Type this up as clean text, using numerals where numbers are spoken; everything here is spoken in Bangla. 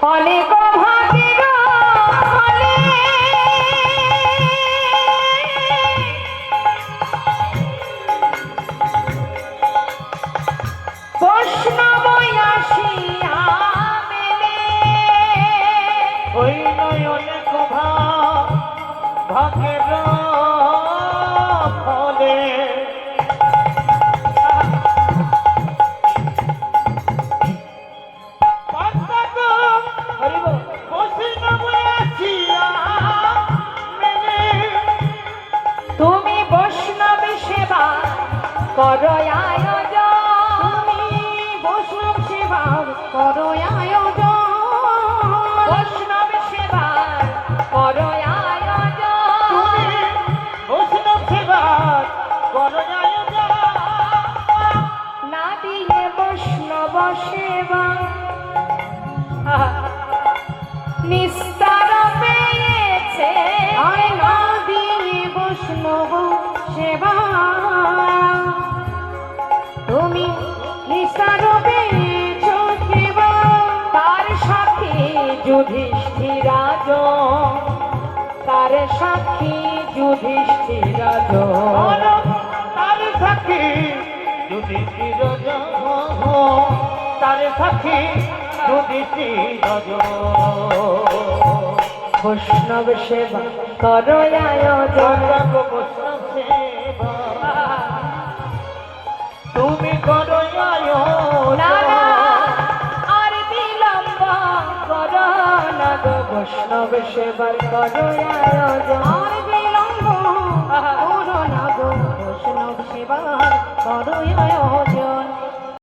অনেক ভাগের ফলে বৈষ্ণব আসিয়া মেলে ওই নয়নে ভাগের ফলে তুমি বৈষ্ণব সেবা করো আয়োজন তুমি বৈষ্ণব সেবা করো আয়োজন বৈষ্ণব সেবা করো আয়োজন তুমি বৈষ্ণব সেবা করো আয়োজন না দিয়ে বৈষ্ণব সেবা নিস্তার পেয়েছে না দিয়ে বৈষ্ণব সেবা তুমি নিস্তার পেয়েছ সেবা তার সাথে যুধিষ্ঠিরাজ তার সাক্ষী যুধিষ্ঠিরাজ তার সাক্ষী যুধিষ্ঠির তার সাক্ষী যুধিষ্ঠির বৈষ্ণব সেবা করো আয়োজন বৈষ্ণব সেবা তুমি করো না আয়োজন না আর বিলম্ব করো না গো বৈষ্ণব সেবার করো আয়োজন আর বিলম্ব করো না গো বৈষ্ণব সেবার করো আয়োজন